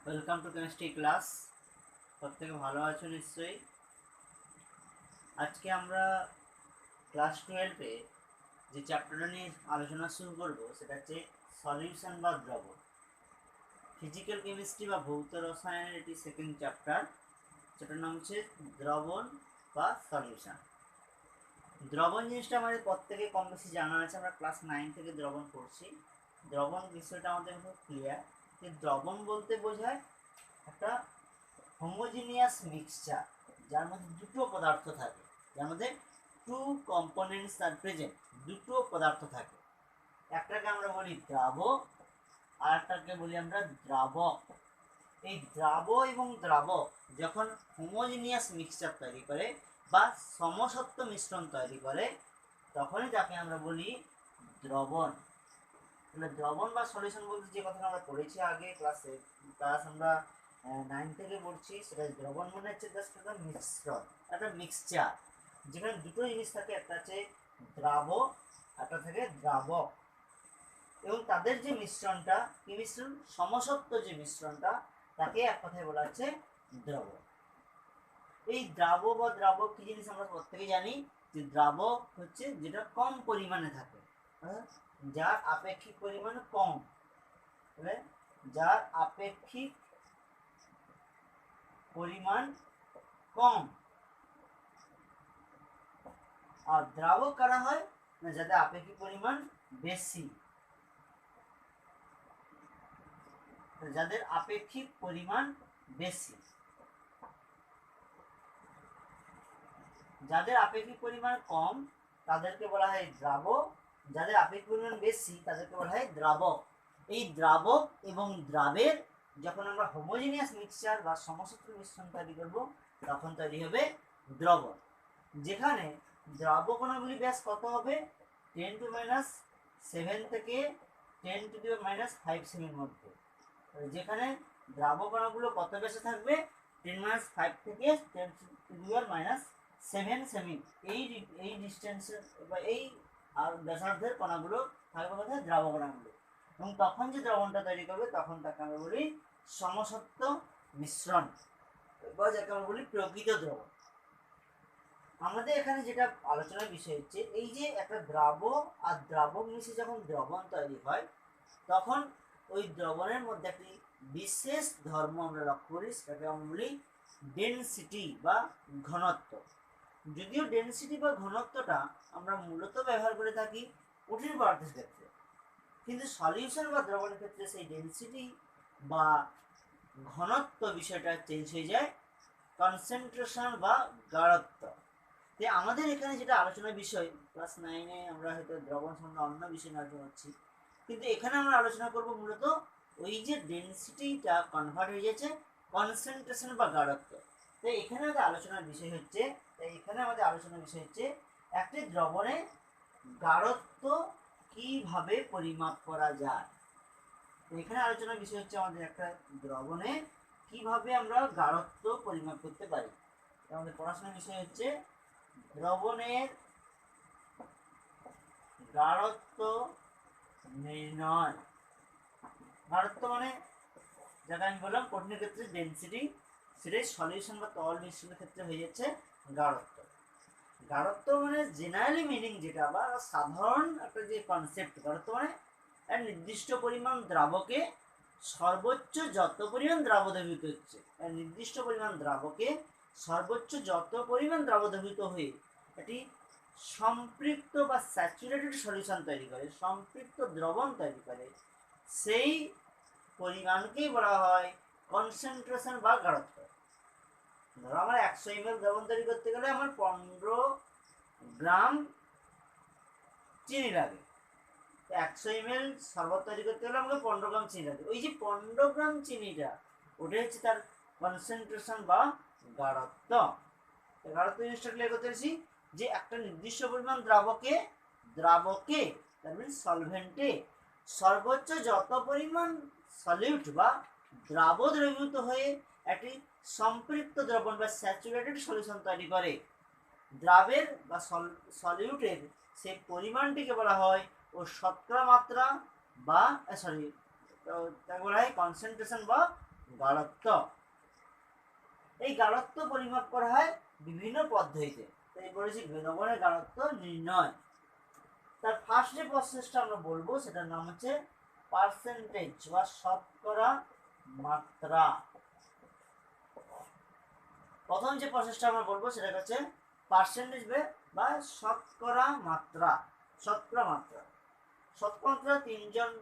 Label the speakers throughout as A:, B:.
A: Welcome to chemistry class. প্রত্যেকে ভালো আছো নিশ্চয়ই। আজকে আমরা ক্লাস 12-এ যে চ্যাপ্টারটা নিয়ে আলোচনা শুরু করব সেটা হচ্ছে সলিউশন বা দ্রবণ। ফিজিক্যাল কেমিস্ট্রি বা ভৌত রসায়নের এটি সেকেন্ড চ্যাপ্টার, যেটার নাম হচ্ছে দ্রবণ বা সলিউশন। দ্রবণ জিনিসটা আমাদের প্রত্যেকে কম বেশি জানা আছে, আমরা ক্লাস 9 থেকে দ্রবণ পড়ছি। দ্রবণ বিষয়টা আমাদের খুব ক্লিয়ার যে দ্রবণ বলতে বোঝায় একটা হোমোজিনিয়াস মিক্সচার যার মধ্যে দুটো পদার্থ থাকে, যার মধ্যে টু কম্পোনেন্টস আর প্রেজেন্ট, দুটো পদার্থ থাকে। একটাকে আমরা বলি দ্রাবক আর একটাকে বলি আমরা দ্রাবক। এই দ্রাবক এবং দ্রাবক যখন হোমোজিনিয়াস মিক্সচার তৈরি করে বা সমসত্ব মিশ্রণ তৈরি করে তখনই তাকে আমরা বলি দ্রবণ। তাহলে দ্রবণ বা সলিউশন বলতে যে কথাটা আমরা পড়েছি আগে ক্লাস আমরা 9 থেকে পড়ছি, সেটা দ্রবণ মানে হচ্ছে জাস্ট একটা মিশ্রণ, একটা মিক্সচার যেখানে দুটো জিনিস থাকে, একটা হচ্ছে দ্রাবক, একটা থাকে দ্রাবক, এবং তাদের যে মিশ্রণটা কি মিশ্রণ, সমসত্ব যে মিশ্রণটা, তাকে এক কথায় বলা হচ্ছে দ্রবণ। এই দ্রাবক বা দ্রাবক কি জিনিস আমরা প্রত্যেকেই জানি যে দ্রাবক হচ্ছে যেটা কম পরিমাণে থাকে, যার আপেক্ষিক পরিমাণ কম, যার আপেক্ষিক পরিমাণ কম। আর দ্রাবক কারা হয় না, যাদের আপেক্ষিক পরিমাণ বেশি, যাদের আপেক্ষিক পরিমাণ বেশি। যাদের আপেক্ষিক পরিমাণ কম তাদেরকে বলা হয় দ্রাবক, যাদের আপেক্ষিক পরিমাণ বেশি তাদেরকে বলা হয় দ্রাবক। এই দ্রাবক এবং দ্রাবের যখন আমরা হোমোজিনিয়াস মিক্সচার বা সমসত্ব মিশ্রণ তৈরি করব তখন তৈরি হবে দ্রবণ, যেখানে দ্রাবকণাগুলি ব্যাস কত হবে 10⁻7 থেকে 10⁻5 সেমির মধ্যে। যেখানে দ্রাবকণাগুলো কত ব্যাসে থাকবে 10⁻5 থেকে 10⁻7 সেমি, এই ডিস্টেন্সের বা এই ব্যাসার্ধের কণাগুলো থাকবে কোথায়, দ্রাবকণাগুলো। এবং তখন যে দ্রবণটা তৈরি করবে তখন তাকে আমরা বলি সমসত্ব মিশ্রণ বা যাকে আমরা বলি প্রকৃত দ্রবণ। আমাদের এখানে যেটা আলোচনার বিষয় হচ্ছে এই যে একটা দ্রাবক আর দ্রাবক মিশে যখন দ্রবণ তৈরি হয় তখন ওই দ্রবণের মধ্যে একটি বিশেষ ধর্ম আমরা লক্ষ্য করি, সেটাকে আমরা বলি ডেনসিটি বা ঘনত্ব। যদিও ডেনসিটি বা ঘনত্বটা আমরা মূলত ব্যবহার করে থাকি কঠিন পদার্থের ক্ষেত্রে, কিন্তু সলিউশন বা দ্রবণের ক্ষেত্রে সেই ডেনসিটি বা ঘনত্ব বিষয়টা চেঞ্জ হয়ে যায় কনসেন্ট্রেশন বা গাঢ়ত্ব। তাই আমাদের এখানে যেটা আলোচনার বিষয়, ক্লাস 9-এ আমরা হয়তো দ্রবণ সম্বন্ধে অন্য বিষয় নিয়ে আলোচনা করছি, কিন্তু এখানে আমরা আলোচনা করব মূলত ওই যে ডেনসিটিটা কনভার্ট হয়ে যাচ্ছে কনসেন্ট্রেশন বা গাঢ়ত্ব। তাই এখানে আমাদের আলোচনার বিষয় হচ্ছে একটি দ্রবণে গাঢ়ত্ব কিভাবে পরিমাপ করা যায়। এখানে আলোচনার বিষয় হচ্ছে আমাদের একটা দ্রবণে কিভাবে আমরা গাঢ়ত্ব পরিমাপ করতে পারি। আমাদের পড়াশোনার বিষয় হচ্ছে দ্রবণের গাঢ়ত্ব নির্ণয়। গাঢ়ত্ব মানে যেটা আমি বললাম কঠিনের ক্ষেত্রে ডেনসিটি, সেটাই সলিউশন বা তরল মিশ্রণের ক্ষেত্রে হয়ে যাচ্ছে গাঢ়ত্ব। গাঢ়ত্ব মানে জেনারেলি মিনিং যেটা বা সাধারণ একটা যে কনসেপ্ট, গাঢ়ত্ব মানে এক নির্দিষ্ট পরিমাণ দ্রাবকে সর্বোচ্চ যত পরিমাণ দ্রাব দ্রবীভূত হচ্ছে, নির্দিষ্ট পরিমাণ দ্রাবকে সর্বোচ্চ যত পরিমাণ দ্রাব দ্রবীভূত হয়ে এটি সম্পৃক্ত বা স্যাচুরেটেড সলিউশন তৈরি করে, সম্পৃক্ত দ্রবণ তৈরি করে, সেই পরিমাণকেই বলা হয় কনসেন্ট্রেশন বা গাঢ়ত্ব। ধরো আমার 100 ml দ্রবণ তৈরি করতে গেলে আমার 15 গ্রাম চিনি লাগে, 100 ml শরবত তৈরি করতে গেলে আমাকে 15 গ্রাম চিনি লাগে। ওই যে 15 গ্রাম চিনিটা ওটা হচ্ছে তার কনসেন্ট্রেশন বা গাঢ়ত্ব। গাঢ়ত্ব জিনিসটা ক্লিয়ার করতে পেরেছি যে একটা নির্দিষ্ট পরিমাণ দ্রাবকে দ্যাট মিনস সলভেন্টে সর্বোচ্চ যত পরিমাণ সলিউট বা দ্রাব দ্রবীভূত হয়ে একটি সম্পৃক্ত দ্রবণ বা স্যাচুরেটেড সলিউশন তৈরি করে, দ্রাবের বা সলিউটের সেই পরিমাণটিকে বলা হয় ও শতকরা মাত্রা বা তাকে বলা হয় কনসেন্ট্রেশন বা গাঢ়ত্ব। এই গাঢ়ত্ব পরিমাপ করা হয় বিভিন্ন পদ্ধতিতে। তাই বলেছি দ্রবণের গাঢ়ত্ব নির্ণয়। তার ফার্স্ট যে প্রসেসটা আমরা বলবো সেটার নাম হচ্ছে পার্সেন্টেজ বা শতকরা মাত্রা। প্রথম যে প্রসেসটা আমরা বলবো সেটা হচ্ছে পার্সেন্টেজ বা শতকরা মাত্রা। শতকরা মাত্রা, শতকরা মাত্রা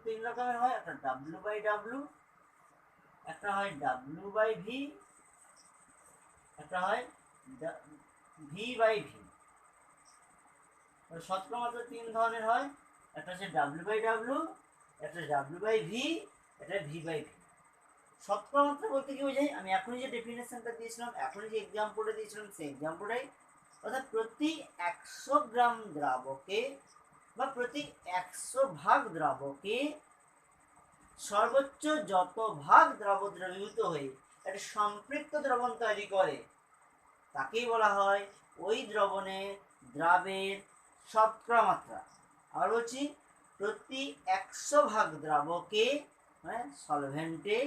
A: তিন রকমের হয়। একটা W/W, একটা হয় W/V, একটা হয় V/V। শতকরা মাত্রা তিন ধরনের হয়। একটা হচ্ছে W/W, একটা W/V, একটা V/V। শতকরা মাত্রা বলতে কি বোঝায়? আমি এখনই যে ডেফিনেশনটা দিয়েছিলাম, এখনই যে এক্সাম্পলটা দিয়েছিলাম, সেই এক্সাম্পলটাই, অর্থাৎ প্রতি 100 গ্রাম দ্রাবকে বা প্রতি 100 ভাগ দ্রাবকে সর্বোচ্চ যত ভাগ দ্রব দ্রবীভূত হয়ে একটা সম্পৃক্ত দ্রবণ তৈরি করে তাকেই বলা হয় ওই দ্রাবের শতকরা মাত্রা। আবার বলছি, প্রতি 100 ভাগ দ্রাবকে মানে সলভেন্টে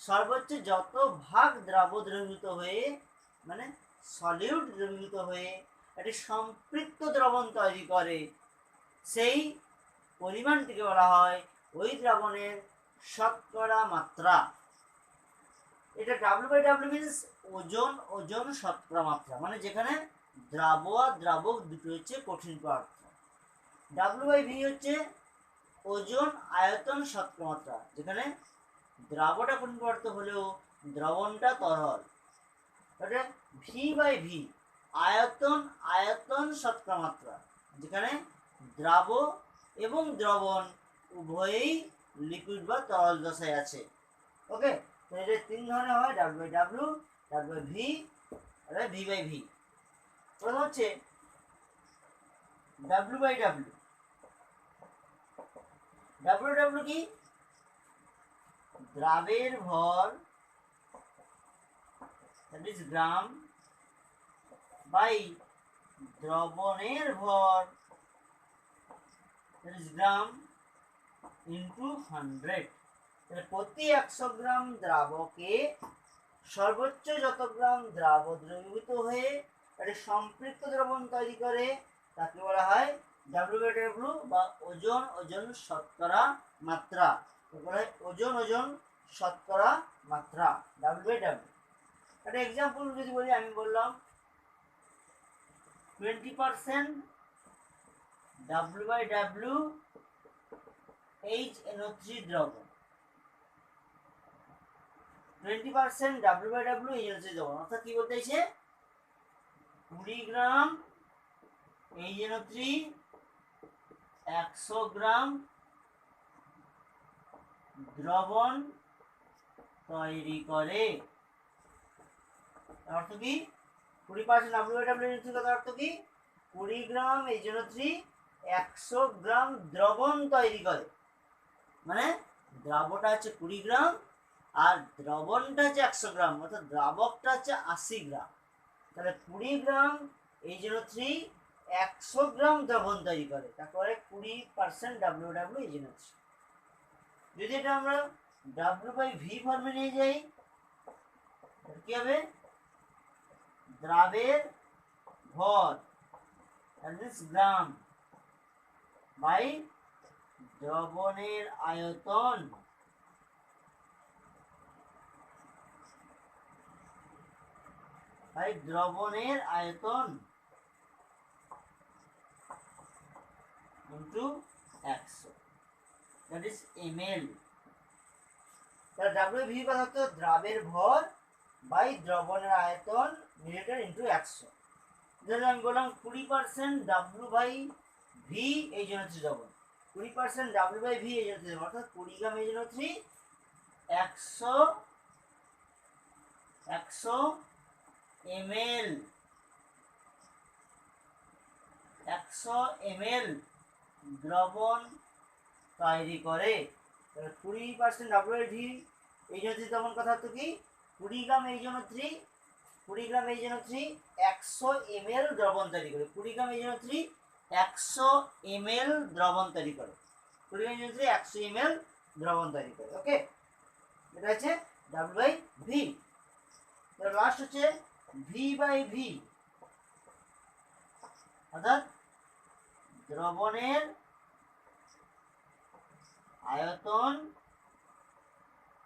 A: সর্বোচ্চ যত ভাগ দ্রাব দ্রবীভূত হয়ে মানে সলিউট দ্রবীভূত হয়ে একটি সম্পৃক্ত দ্রবণ তৈরি করে সেই পরিমাণটিকে বলা হয় ওই দ্রাবণের শতকরা মাত্রা। এটা W/W মিন্স ওজন শতকরা মাত্রা, মানে যেখানে দ্রাব আর দ্রাবক দুটো হচ্ছে কঠিন পদার্থ। W/V হচ্ছে ওজন আয়তন শতকরা মাত্রা, যেখানে দ্রাবটা কঠিন পদার্থ হলেও দ্রবণটা তরল। V/V আয়তন শতকরা মাত্রা, যেখানে দ্রাব এবং দ্রবণ উভয়ই লিকুইড বা তরল দশায় আছে। ওকে, তো এটা তিন ধরনের হয়, W/W, W/V, V/V। প্রথম হচ্ছে W/W। W/W কি? দ্রাবের ভর গ্রাম বাই দ্রবণের ভর গ্রাম ইন্টু 100। প্রতি 100 গ্রাম দ্রাবকে সর্বোচ্চ যত গ্রাম দ্রাব দ্রবীভূত হয়ে একটা সম্পৃক্ত দ্রবণ তৈরি করে তাকে বলা হয় W/W বা ওজন শতকরা মাত্রা। ওজন শতকরা মাত্রা W/W। একটা এক্সাম্পল যদি বলি, আমি বললাম 20% W/W HNO3 দ্রবণ, 20% W/W HNO3 দ্রবণ, অর্থাৎ কি বলতে চাইছে? 20 গ্রাম HNO3 100 গ্রাম দ্রবণ তৈরি করে। অর্থ কি? 20% W/W অর্থ কি? 20 গ্রাম HNO3 100 গ্রাম দ্রবণ তৈরি করে। মানে দ্রাবটা হচ্ছে 20 গ্রাম আর দ্রবণটা হচ্ছে 100 গ্রাম, অর্থাৎ দ্রাবকটা হচ্ছে 80 গ্রাম। তাহলে 20 গ্রাম HNO3 100 গ্রাম দ্রবণ তৈরি করে, তারপরে 20% W/W HNO3। যদি এটা আমরা W/V ফর্মে নিয়ে যাই, কি হবে? দ্রাবের ভর গ্রাম বাই দ্রবণের আয়তন ইন্টু 100, দ্যাট ইজ ml। তাহলে W/V কথা হতো দ্রাবের ভর বাই দ্রবণের আয়তন মিলিলিটার ইন্টু 100। যেটা আমি বললাম 20% W/V HNO3 দ্রবণ, 20% W/V HNO3 দ্রবণ, অর্থাৎ 20 গ্রাম HNO3 100 ml দ্রবণ তৈরি করে। 20% W/V HNO3 দ্রবণ কথা হতো কি? 20 গ্রাম HNO3 100 ml দ্রবণ তৈরি করে। 20 গ্রাম HNO3 100 ml দ্রবণ তৈরি করে। 20 গ্রাম HNO3 100 ml দ্রবণ তৈরি করে। ওকে, এটা হচ্ছে ডাব্লিউ বাই ভি। লাস্ট হচ্ছে ভি বাই ভি, অর্থাৎ দ্রবণের আয়তন,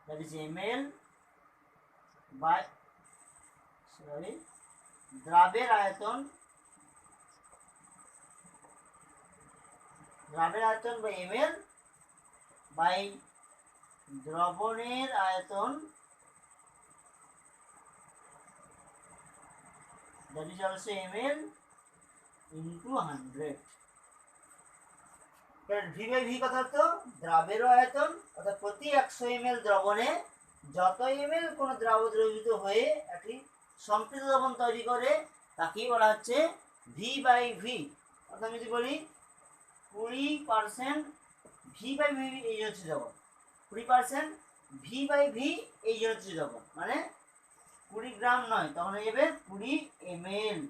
A: that is ml by দ্রাবের আয়তন বা ml বাই দ্রবণের আয়তন, that is also ml into 100। V by V কথা তো দ্রাবেরও আয়তন, অর্থাৎ প্রতি 100 ml দ্রবণে যত ml কোন দ্রাব দ্রবীভূত হয়ে একটি সম্পৃক্ত দ্রবণ তৈরি করে তাকেই বলা হচ্ছে ভি বাই ভি। অর্থাৎ আমি যদি বলি 20% ভি বাই ভি এই হচ্ছে দ্রবণ, 20% ভি বাই ভি এই হচ্ছে দ্রবণ, মানে 20 গ্রাম নয়, তখন হয়ে যাবে 20 ml।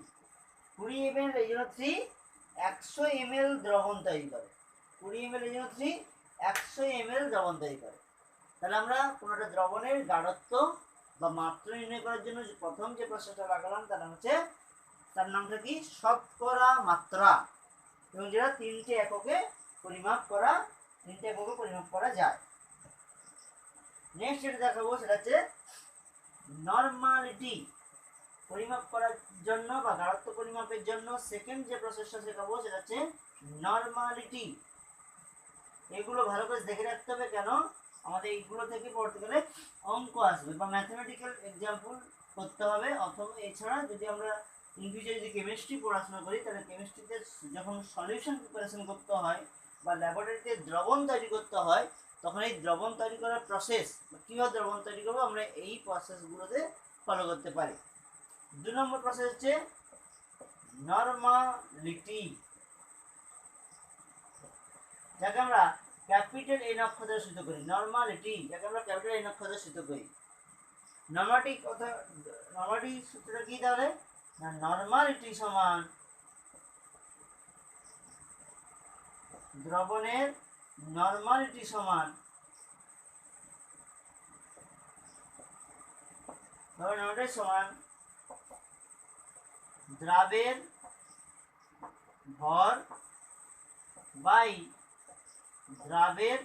A: 20 ml এই জন্য 3 100 ml দ্রবণ তৈরি করে, 20 ml এই জন্য 3 100 ml দ্রবণ তৈরি করে। তাহলে আমরা কোনো একটা দ্রবণের গাঢ়ত্ব বা মাত্রা নির্ণয় করার জন্য প্রথম যে প্রসেসটা লাগালাম তার নামটা কি শতকরা মাত্রা, এবং যেটা 3টে এককে পরিমাপ করা যায়। নেক্সট যেটা দেখাবো সেটা হচ্ছে নরমালিটি। পরিমাপ করার জন্য বা গাঢ়ত্ব পরিমাপের জন্য সেকেন্ড যে প্রসেসটা শেখাবো সেটা হচ্ছে নরমালিটি। এগুলো ভালো করে দেখে রাখতে হবে, কেন আমাদের এইগুলো থেকে পড়তে গেলে অঙ্ক আসবে বা ম্যাথমেটিক্যাল এক্সাম্পল করতে হবে। অথবা এছাড়া যদি আমরা ইন্ডিভিজুয়াল যদি কেমিস্ট্রি পড়াশোনা করি তাহলে কেমিস্ট্রিতে যখন সলিউশন প্রিপারেশন করতে হয় বা ল্যাবরেটরিতে দ্রবণ তৈরি করতে হয়, তখন এই দ্রবণ তৈরি করার প্রসেস বা কীভাবে দ্রবণ তৈরি করবো আমরা এই প্রসেসগুলোতে ফলো করতে পারি। 2 নম্বর প্রসেস হচ্ছে নরমালিটি, যাকে আমরা ক্যাপিটাল এন অক্ষরে সূচিত করি। নরমালিটি যাকে আমরা ক্যাপিটাল এন অক্ষরে সূচিত করি। নরমালিটি সূত্রটা কি তাহলে? না, নরমালিটি সমান দ্রবণের নরমালিটি সমান দ্রাবের ভর বাই দ্রাবের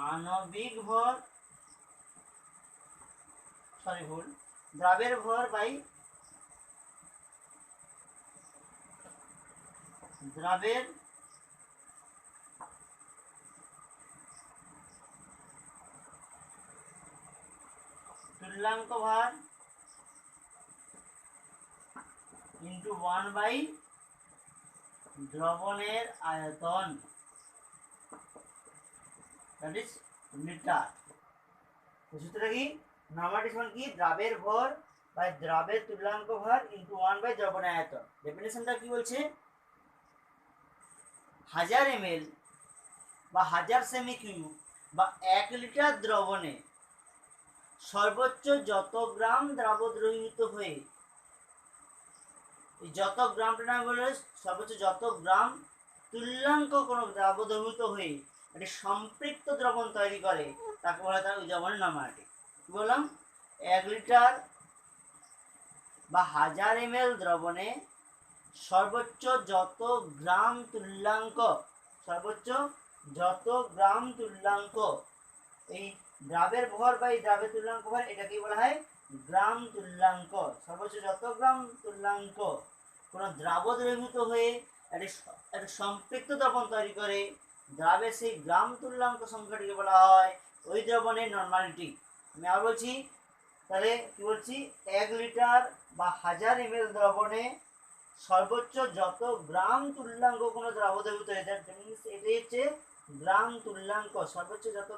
A: আণবিক ভর, দ্রাবের ভর বাই দ্রাবের তুল্যাঙ্ক ভার ইন্টু 1 বাই দ্রবণের আয়তন, দ্যাট ইজ লিটার। সূত্রটা কি? নরমালিটি সমান কি? দ্রাবের ভর বাই দ্রাবের তুল্যাঙ্ক ভার ইন্টু 1 বাই দ্রবণের আয়তন। ডেফিনেশনটা কি বলছে? 1000 ml বা 1000 সেমি কিউব বা 1 লিটার দ্রবণে সর্বোচ্চ যত গ্রাম দ্রাব দ্রবীভূত হয়ে, যত গ্রামটা না বলে সর্বোচ্চ যত গ্রাম তুল্যাঙ্ক কোনো দ্রাব দ্রবীভূত হয়ে একটি সম্পৃক্ত দ্রবণ তৈরি করে তাকে বলা হয় ওই দ্রবণের নরমালিটি। কি বললাম? 1 লিটার বা 1000 ml দ্রবণে সর্বোচ্চ যত গ্রাম তুল্যাঙ্ক এই দ্রাবের ভর বা এই দ্রাবের তুল্যাঙ্ক ভর, এটাকেই বলা হয় গ্রাম তুল্যাঙ্ক। সর্বোচ্চ যত গ্রাম তুল্যাঙ্ক কোনো দ্রাব দ্রবীভূত হয়ে একটি সম্পৃক্ত দ্রবণ তৈরি করে, দ্রাবের সেই গ্রাম তুল্যাঙ্ক সংখ্যাটিকে বলা হয় ওই দ্রবণের নরমালিটি। আমি আবার বলছি, তাহলে কি বলছি? 1 লিটার বা 1000 ml দ্রবণে সর্বোচ্চ যত গ্রাম তুল্যাঙ্ক কোনো দ্রাব দ্রবীভূত হয়ে যায়, এটাই হচ্ছে গ্রাম তুল্যাঙ্ক। সর্বোচ্চ যত